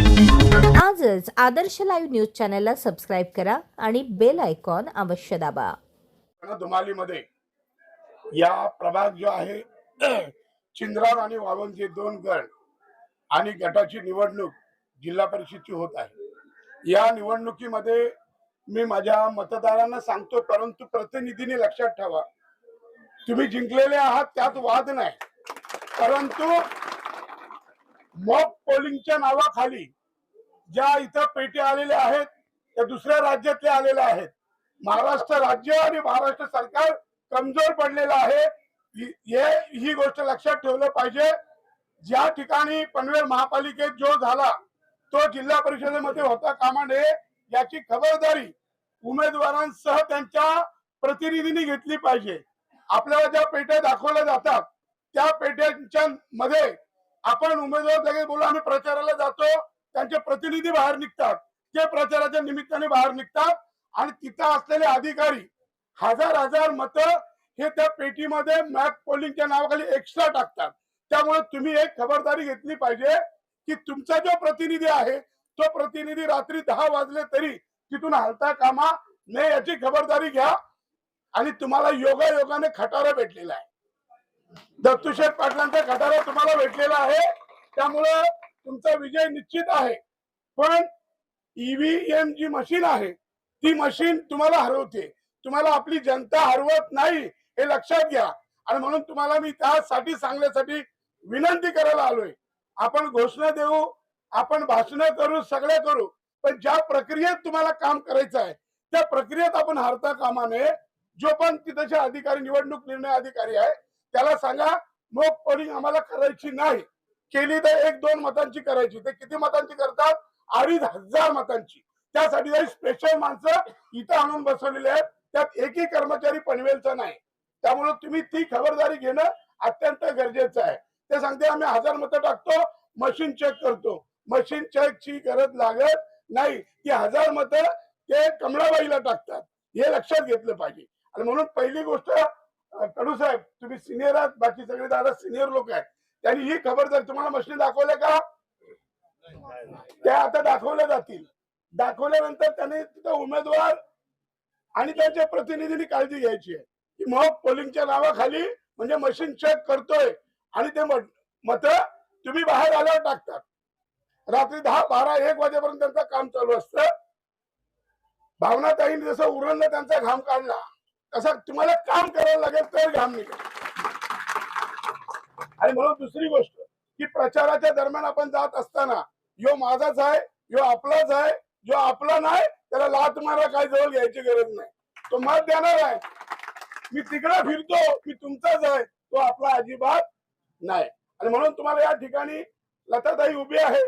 आजच आदर्श live news चॅनलला subscribe करा आणि बेल आयकॉन अवश्य दाबा. धुमालीमध्ये या प्रभाग जो आहे चिंद्रार आणि वाळवंजे दोन गट आणि गटाची निवडणूक जिल्हा परिषदची होत आहे। या निवडणुकीमध्ये मी माझ्या मतदारांना सांगतो, परंतु प्रतिनिधींनी लक्षात ठेवा, तुम्ही जिंकलेले आहात त्यात वाद नाही, परंतु मॉक पोलिंगच्या नावाखाली ज्या इथं पेटी आलेल्या आहेत त्या दुसऱ्या राज्यातले आलेले आहेत। महाराष्ट्र राज्य आणि महाराष्ट्र सरकार कमजोर पडलेलं आहे, ही गोष्ट लक्षात ठेवलं पाहिजे। ज्या ठिकाणी पनवेल महापालिकेत जो झाला तो जिल्हा परिषदेमध्ये होता कामा नये, याची खबरदारी उमेदवारांसह त्यांच्या प्रतिनिधींनी घेतली पाहिजे। आपल्याला ज्या पेट्या दाखवल्या जातात त्या पेट्यांच्या मध्ये आपण उमेदवार लगेच बोलू आम्ही प्रचाराला जातो, त्यांचे प्रतिनिधी बाहेर निघतात, ते प्रचाराच्या निमित्ताने बाहेर निघतात आणि तिथं असलेले अधिकारी हजार मतं हे त्या पेटीमध्ये मॅप पोलिंगच्या नावाखाली एक्स्ट्रा टाकतात। त्यामुळे तुम्ही एक खबरदारी घेतली पाहिजे की तुमचा जो प्रतिनिधी आहे तो प्रतिनिधी रात्री 10 वाजले तरी तिथून हलता कामा नये, याची खबरदारी घ्या। आणि तुम्हाला योगायोगाने खटारा भेटलेला आहे, दत्तूशेठ पाटलांचा खटारा तुम्हाला भेटलेला आहे, त्यामुळे तुमचा विजय निश्चित आहे। पण ईव्हीएम जी मशीन आहे ती मशीन तुम्हाला हरवते, तुम्हाला आपली जनता हरवत नाही, हे लक्षात घ्या। आणि म्हणून तुम्हाला मी त्यासाठी सांगण्यासाठी विनंती करायला आलोय। आपण घोषणा देऊ, आपण भाषण करू, सगळे करू, पण ज्या प्रक्रियेत तुम्हाला काम करायचं आहे त्या प्रक्रियेत आपण हरता कामा नये। जो पण तिथचे अधिकारी, निवडणूक निर्णय अधिकारी आहे, त्याला सांगा मॉक पोलिंग आम्हाला करायची नाही, केली तर 1-2 मतांची करायची। ते किती मतांची करतात? 2,500 मतांची। त्यासाठी स्पेशल माणसं इथं आणून बसवलेले आहेत, त्यात एकही कर्मचारी पनवेलचा नाही। त्यामुळे तुम्ही ती खबरदारी घेणं अत्यंत गरजेचं आहे। ते सांगते आम्ही 1000 मतं टाकतो, मशीन चेक करतो, मशीन चेकची गरज लागत नाही, ती 1000 मतं ते कमळाबाईला टाकतात, हे लक्षात घेतलं पाहिजे। आणि म्हणून पहिली गोष्ट, कडू साहेब तुम्ही सिनियर आहात, बाकी सगळे दादा सिनियर लोक आहेत, त्यांनी ही खबरदारी, तुम्हाला मशीन दाखवल्या का? त्या आता दाखवल्या जातील, दाखवल्यानंतर त्याने तिथं उमेदवार आणि त्यांच्या प्रतिनिधींनी काळजी घ्यायची आहे की मॉक पोलिंगच्या नावाखाली म्हणजे मशीन चेक करतोय आणि ते मत तुम्ही बाहेर आल्यावर टाकतात। रात्री 10, 12, 1 वाजेपर्यंत त्यांचं काम चालू असतं। भावनाताईंनी जसं उरणला त्यांचा घाम काढला तसं तुम्हाला काम करावं लागेल तर घाम निघेल। आणि म्हणून दुसरी गोष्ट की प्रचाराच्या दरम्यान आपण जात असताना यो माझाच आहे, यो आपलाच आहे, जो आपला नाही त्याला लात मारा, काय जवळ घ्यायची गरज नाही, तो मत देणार आहे। मी तिकडे फिरतो, मी तुमचाच आहे, तो आपला अजिबात नाही। आणि म्हणून तुम्हाला या ठिकाणी लताताई उभी आहे,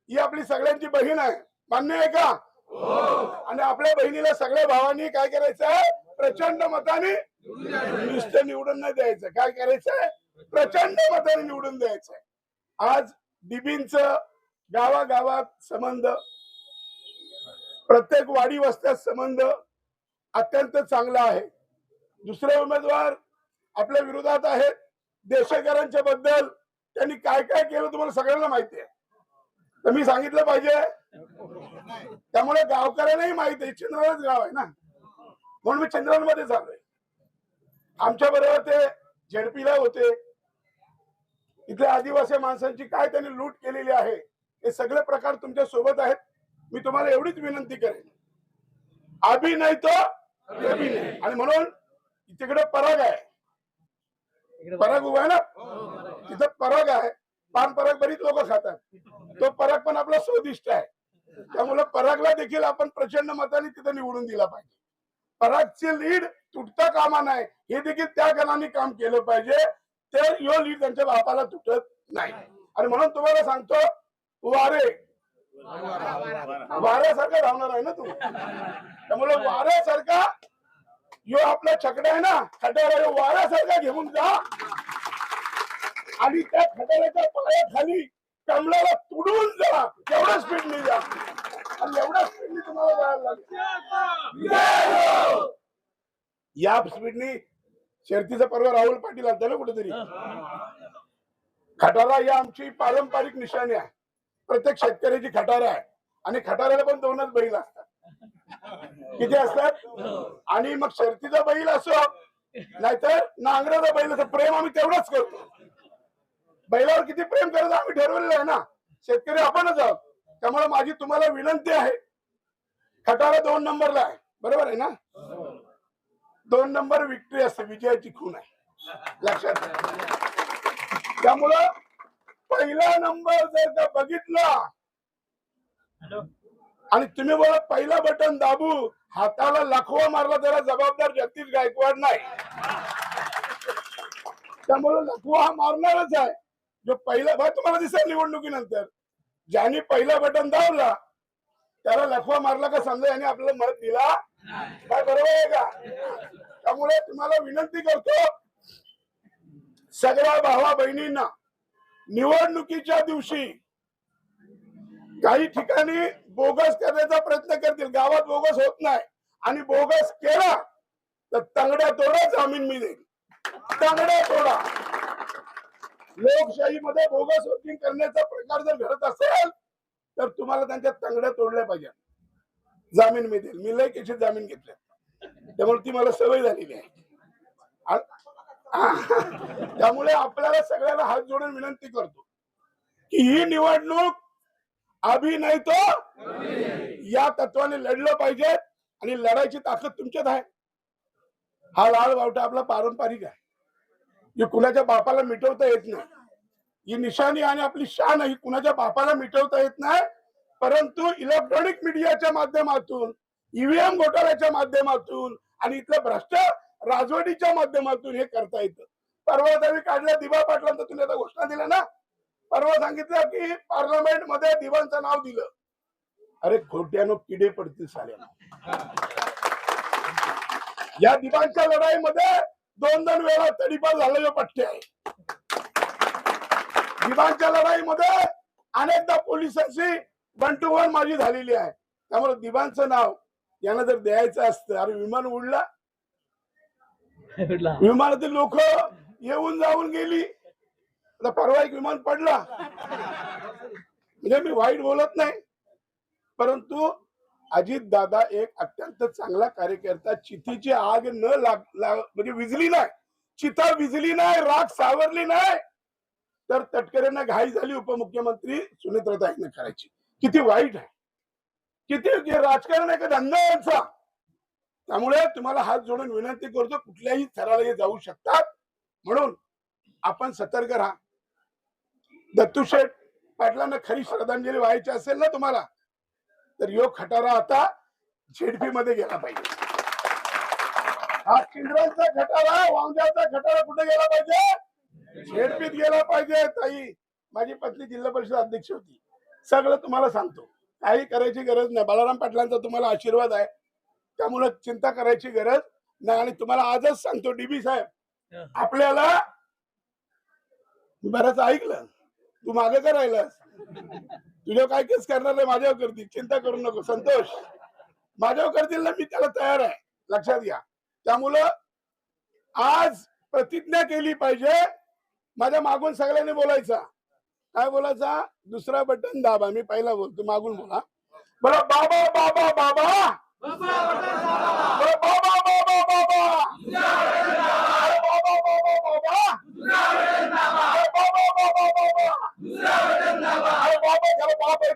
ही आपली सगळ्यांची बहीण आहे, मान्य आहे का? आणि आपल्या बहिणीला सगळ्या भावांनी काय करायचं आहे? प्रचंड मताने नुसतं निवडून नाही द्यायचं, काय करायचंय? प्रचंड मताने निवडून द्यायचंय। आज डीबींचं गावागावात संबंध, प्रत्येक वाडी वस्त्यात संबंध अत्यंत चांगला आहे। दुसरे उमेदवार आपल्या विरोधात आहेत, देशकरांच्या बद्दल त्यांनी काय काय केलं तुम्हाला सगळ्यांना माहिती आहे, तर मी सांगितलं पाहिजे? त्यामुळे गावकऱ्यांनाही माहिती आहे, चिंद्रारच गाव आहे ना, म्हणून मी चिंद्रांमध्ये झालोय। आमच्या बरोबर ते झेडपीला होते, इथल्या आदिवासी माणसांची काय त्यांनी लूट केलेली आहे हे सगळे प्रकार तुमच्या सोबत आहेत। मी तुम्हाला एवढीच विनंती करेन, अभी नाही तो कभी नाही। आणि म्हणून तिकडे पराग आहे, पराग उभा आहे ना, तिथं पराग आहे, पान पराग बरीच लोक खातात, तो पराग पण आपला स्वादिष्ट आहे, त्यामुळे परागला देखील आपण प्रचंड मताने तिथं निवडून दिला पाहिजे। परागची लीड तुटता कामा नाही, हे देखील त्या गणाने काम केलं पाहिजे, ते यो लीड त्यांच्या बापाला तुटत नाही। आणि म्हणून तुम्हाला सांगतो, वारे वाऱ्यासारखा धावणार आहे ना तू, त्यामुळे वाऱ्यासारखा यो आपला छकडा आहे ना, खटारा वाऱ्यासारखा घेऊन जा आणि त्या खटाऱ्याच्या पायाखाली कमळाला तुडून जा, एवढ्या स्पीडने जा आणि एवढ्या स्पीडने तुम्हाला जायला लागेल। या स्पीडने शर्तीचा पर्व राहुल पाटील आणता ना कुठेतरी, खटारा ही आमची पारंपरिक निशाणी आहे। प्रत्येक शेतकऱ्याची खटारा आहे आणि खटाऱ्याला पण 2च बैल असतात. किती असतात? आणि मग शर्तीचा बैल असो नाहीतर नांगराचा बैल असो, प्रेम आम्ही तेवढंच करतो. बैलावर किती प्रेम करायचं आम्ही ठरवलेलं आहे ना. शेतकरी आपणच आहोत. त्यामुळे माझी तुम्हाला विनंती आहे, खटारा 2 नंबरला आहे, बरोबर आहे ना? 2 नंबर विक्ट्री असते, विजयाची खून आहे, लक्षात घ्या. त्यामुळं पहिला नंबर जर का बघितला आणि तुम्ही बोला पहिला बटन दाबू, हाताला लखवा मारला त्याला जबाबदार जगदीश गायकवाड नाही. त्यामुळे लखवा हा मारणारच आहे. जो पहिला भाई तुम्हाला दिसेल निवडणुकीनंतर, ज्याने पहिला बटन दाबला त्याला लखवा मारला का समजा याने आपल्याला मत दिला काय, बरोबर आहे का? त्यामुळे तुम्हाला विनंती करतो, सगळ्या भावा बहिणींना, निवडणुकीच्या दिवशी काही ठिकाणी बोगस करण्याचा प्रयत्न करतील. गावात बोगस होत नाही आणि बोगस केला तर तंगड्या तोडा जामीन मी देईल. तंगड्या तोडा. लोकशाहीमध्ये बोगस वोटिंग करण्याचा प्रकार जर घडत असेल तर तुम्हाला त्यांच्या तंगड्या तोडल्या पाहिजे. जामीन मी देईल. मी लय केशीत जामीन घेतल्या, त्यामुळे ती मला सवय झालेली आहे. त्यामुळे आपल्याला सगळ्याला हात जोडून विनंती करतो की ही निवडणूक अभी नाही तो या तत्वाने लढलं पाहिजे आणि लढायची ताकद तुमच्यात आहे. हा लाल बावटा आपला पारंपरिक आहे, ही कुणाच्या बापाला मिटवता येत नाही. ही निशाणी आणि आपली शान ही कुणाच्या बापाला मिटवता येत नाही, परंतु इलेक्ट्रॉनिक मीडियाच्या माध्यमातून, ईव्हीएम घोटाळ्याच्या माध्यमातून आणि इथल्या भ्रष्ट राजवटीच्या माध्यमातून हे करता येतं. परवा त्यांनी काढल्या दिबा पाटलांचं, तुम्ही आता घोषणा दिल्या ना, परवा सांगितलं की पार्लमेंट मध्ये दिबांचं नाव दिलं. अरे खोट्यानो किडे पडतील साऱ्यांना. या दिबांच्या लढाईमध्ये 2 वेळा तडीपार झालेले पट्टे आहे. दिबांच्या लढाईमध्ये अनेकदा पोलिसांची 1 to 1 माझी झालेली आहे. त्यामुळे दिबांचं नाव यांना जर द्यायचं असतं, अरे विमान उडला, विमानातील लोक येऊन जाऊन गेली, परवा एक विमान पडला. म्हणजे मी वाईट बोलत नाही, परंतु अजित दादा एक अत्यंत चांगला कार्यकर्ता. चितीची आग न म्हणजे विजली नाही, चिता विजली नाही, राग सावरली नाही तर तटकरेंना घाई झाली उपमुख्यमंत्री सुनेत्राताईंना करायची. किती वाईट आहे, किती राजकारण आहे का धंदा यांचा. त्यामुळे तुम्हाला हात जोडून विनंती करतो, कुठल्याही थराला जाऊ शकतात, म्हणून आपण सतर्क राहा. दत्तूशेठ पाटलांना खरी श्रद्धांजली व्हायची असेल ना तुम्हाला, तर यो खटारा आता झेडपी मध्ये गेला पाहिजे. हा केंद्राचा खटारा, वांग्याचा खटारा कुठे गेला पाहिजे? झेडपीत गेला पाहिजे. ताई, माझी पत्नी जिल्हा परिषद अध्यक्ष होती. सगळं तुम्हाला सांगतो, काही करायची गरज नाही. बाळाराम पाटलांचा तुम्हाला आशीर्वाद आहे, त्यामुळे चिंता करायची गरज नाही. आणि तुम्हाला आजच सांगतो, डीबी साहेब, आपल्याला बरंच ऐकलं, तू मागे का राहिलास? तुझ्या काय केस करणार नाही, माझ्यावर करतील, चिंता करू नको. संतोष, माझ्यावर करतील ना, मी त्याला तयार आहे, लक्षात घ्या. त्यामुळं आज प्रतिज्ञा केली पाहिजे. माझ्या मागून सगळ्यांनी बोलायचा. काय बोलायचा? दुसरा बटन दाबा. मी पहिला बोलतो, मागून बोला. बोला बाबा बाबा बाबा, बोला बाबा बाबा बाबा,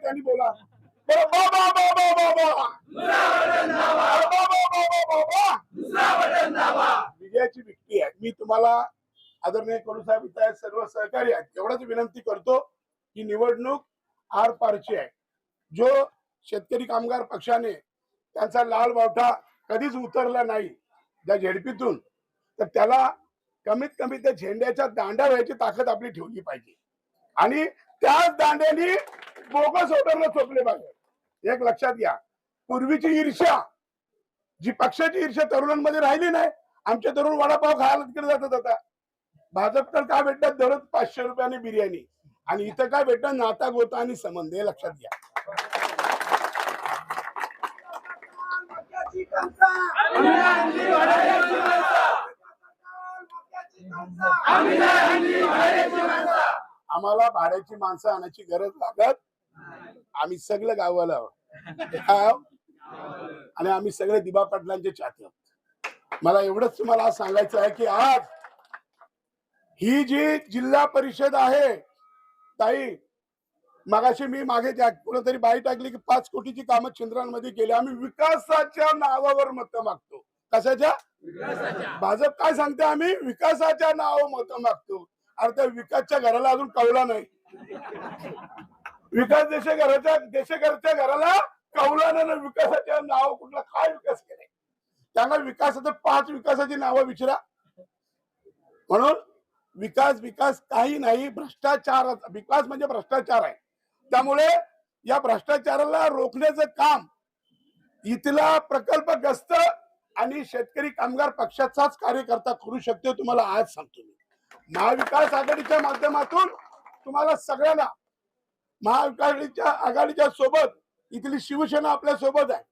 त्यांनी बोला विजयाची विक्री आहे. मी तुम्हाला आदरणीय कडू साहेब इथे आहेत, सर्व सहकारी आहेत, एवढंच विनंती करतो की निवडणूक आर पारची आहे. जो शेतकरी कामगार पक्षाने त्यांचा लाल बावटा कधीच उतरला नाही त्या झेडपीतून, तर त्याला कमीत कमी त्या झेंड्याच्या दांड्या व्हायची ताकद आपली ठेवली पाहिजे आणि त्याच दांड्यानी बोगस वोटरला चोपले पाहिजे. एक लक्षात घ्या, पूर्वीची ईर्ष्या, जी पक्षाची ईर्ष्या तरुणांमध्ये राहिली नाही. आमचे तरुण वडापाव खायला तिकडे जातात. आता भाजप तर काय भेटतात? दररोज 500 रुपयाने बिर्याणी, आणि इथं काय भेटतात? नाता गोता आणि संबंध. हे लक्षात घ्या. आम्हाला भाड्याची माणसं आणायची गरज लागत आम्ही सगळं गावाला आहोत. आणि आम्ही सगळे दिबा पाटलांचे चाहते आहोत. मला एवढंच तुम्हाला आज सांगायचं आहे की आज ही जी जिल्हा परिषद आहे ताई, मगाशी मी मागे कुणीतरी बाई टाकली की 5 कोटीची कामं छिंद्रांमध्ये केली. आम्ही विकासाच्या नावावर मतं मागतो. कशाच्या? भाजप काय सांगते? आम्ही विकासाच्या नावावर मतं मागतो. अरे त्या विकासच्या घराला अजून कवला नाही. विकास देशेकरच्या घराला कवला नाही. विकासाच्या नाव कुठला काय विकास केले? त्यांना विकासाचं 5 विकासाची नावं विचारा. म्हणून विकास काही नाही, भ्रष्टाचार. विकास म्हणजे भ्रष्टाचार आहे. त्यामुळे या भ्रष्टाचाराला रोखण्याचं काम इथला प्रकल्पग्रस्त आणि शेतकरी कामगार पक्षाचाच कार्यकर्ता करू शकतो. तुम्हाला आज सांगतो मी. महाविकास आघाडीच्या माध्यमातून तुम्हाला सगळ्यांना, महाविकास आघाडीच्या सोबत इथली शिवसेना आपल्या सोबत आहे,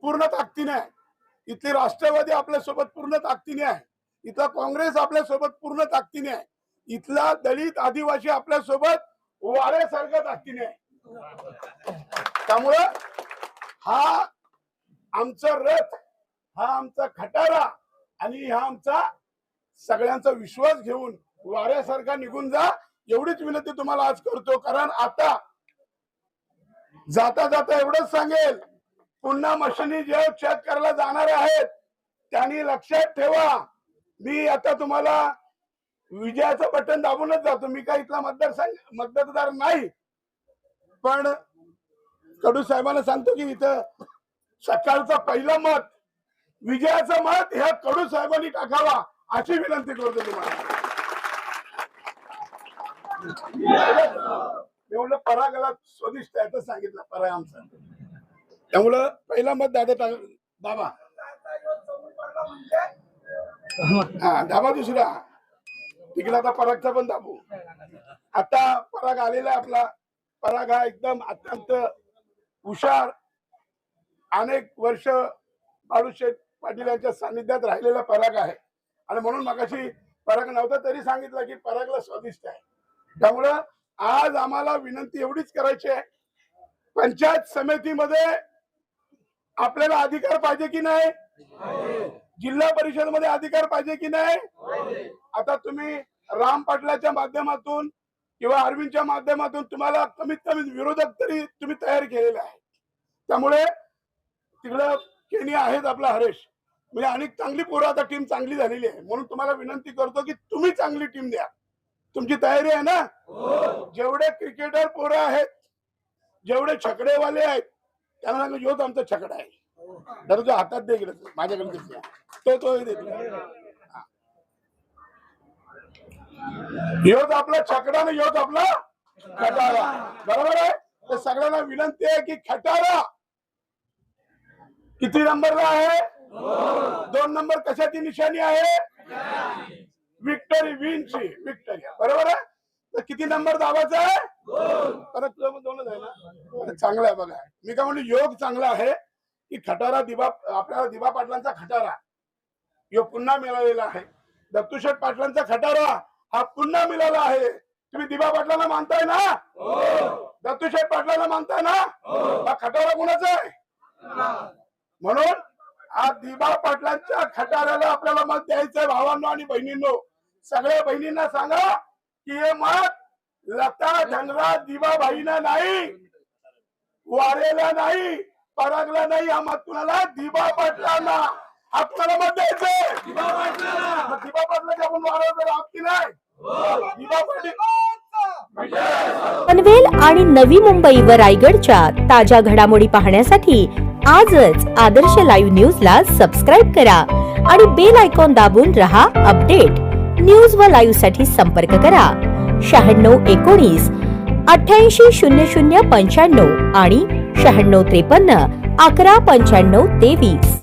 पूर्ण ताकदीने आहे. इथली राष्ट्रवादी आपल्या सोबत पूर्ण ताकदीने आहे. इथला काँग्रेस आपल्या सोबत पूर्ण ताकदीने आहे. इथला दलित आदिवासी आपल्या सोबत वाऱ्यासारख्या ताकदीने आहे. त्यामुळं हा आमचा रथ, हा आमचा खटारा आणि हा आमचा सगळ्यांचा विश्वास घेऊन वाऱ्यासारखा निघून जा, एवढीच विनंती तुम्हाला आज करतो. कारण आता जाता जाता एवढंच सांगेल, पुन्हा मशिनी जे चेक करायला जाणार आहेत त्यांनी लक्षात ठेवा, मी आता तुम्हाला विजयाचं बटन दाबूनच जातो. मी काय इथला मतदार नाही, पण कडू साहेबांना सांगतो की इथं सकाळचं पहिलं मत, विजयाचं मत ह्या कडू साहेबांनी टाकावा अशी विनंती करतो तुम्हाला. एवढं परागाला स्वादिष्ट आहे तर सांगितलं पराग आमचा. त्यामुळं पहिला मत दाबा. हा दाबा. दुसरा तिकडे आता परागचा पण दाबू. आता पराग आलेला आहे आपला. पराग हा एकदम अत्यंत हुशार, अनेक वर्ष बाळूशेठ पाटील यांच्या सानिध्यात राहिलेला पराग आहे. आणि म्हणून मगाशी पराग नव्हता तरी सांगितलं की परागला स्वादिष्ट आहे. त्यामुळं आज आम्हाला विनंती एवढीच करायची आहे, पंचायत समितीमध्ये आपल्याला अधिकार पाहिजे की नाही? जिल्हा परिषद मध्ये अधिकार पाहिजे की नाही? आता तुम्ही राम पाटलाच्या माध्यमातून किंवा अरविंदच्या माध्यमातून तुम्हाला कमीत कमी विरोधक तरी तुम्ही तयार केलेले आहे. त्यामुळे तिकडं केनी आहेत आपला हरेश, म्हणजे अनेक चांगली पोरं, आता टीम चांगली झालेली आहे. म्हणून तुम्हाला विनंती करतो की तुम्ही चांगली टीम द्या. तुमची तयारी आहे ना? जेवढे क्रिकेटर पोरं आहेत, जेवढे छकडेवाले आहेत, त्यांना सांगू योच आमचा छकडा आहे. तर जो हातात दे गेलं माझ्याकडे तो योच आपला छकडा आणि योच आपला खटारा. बरोबर आहे? तर सगळ्यांना विनंती आहे की खटारा किती नंबरला आहे? 2 नंबर कशाची निशाणी आहे? विक्टरी, विनची विक्टरी. बरोबर आहे? तर किती नंबर दाबायचा आहे? 2च आहे ना? चांगला आहे बघा. मी काय म्हणतो, योग चांगला आहे की खटारा दिबा, आपल्याला दिबा पाटलांचा खटारा योग पुन्हा मिळालेला आहे. दत्तूशेठ पाटलांचा खटारा हा पुन्हा मिळाला आहे. तुम्ही दिबा पाटलांना मानताय ना? दत्तूशेठ पाटलांना मानताय ना? हा खटारा कोणाचा आहे? म्हणून आज दिबा पाटलांच्या खटाऱ्याला आपल्याला मत द्यायचंय. भावांनो आणि बहिणींनो, सगळ्या बहिणींना सांगा की हे मत लता धनराज दिबाबाईंना नाही, वारेला नाही, परागला नाही, हा मत कुणाला? दिबा पाटलांना. आपल्याला मत द्यायचंय दिबा पाटलांना. दिबा पाटलाच्या आपण वारावर आपली नाही. दिबा पाटील पनवेल आणि नवी मुंबई व रायगडच्या ताज्या घडामोडी पाहण्यासाठी आजच आदर्श लाईव्ह न्यूजला सबस्क्राईब करा आणि बेल आयकॉन दाबून रहा अपडेट. न्यूज व लाईव्ह साठी संपर्क करा 9619 880095 आणि 9653 119523.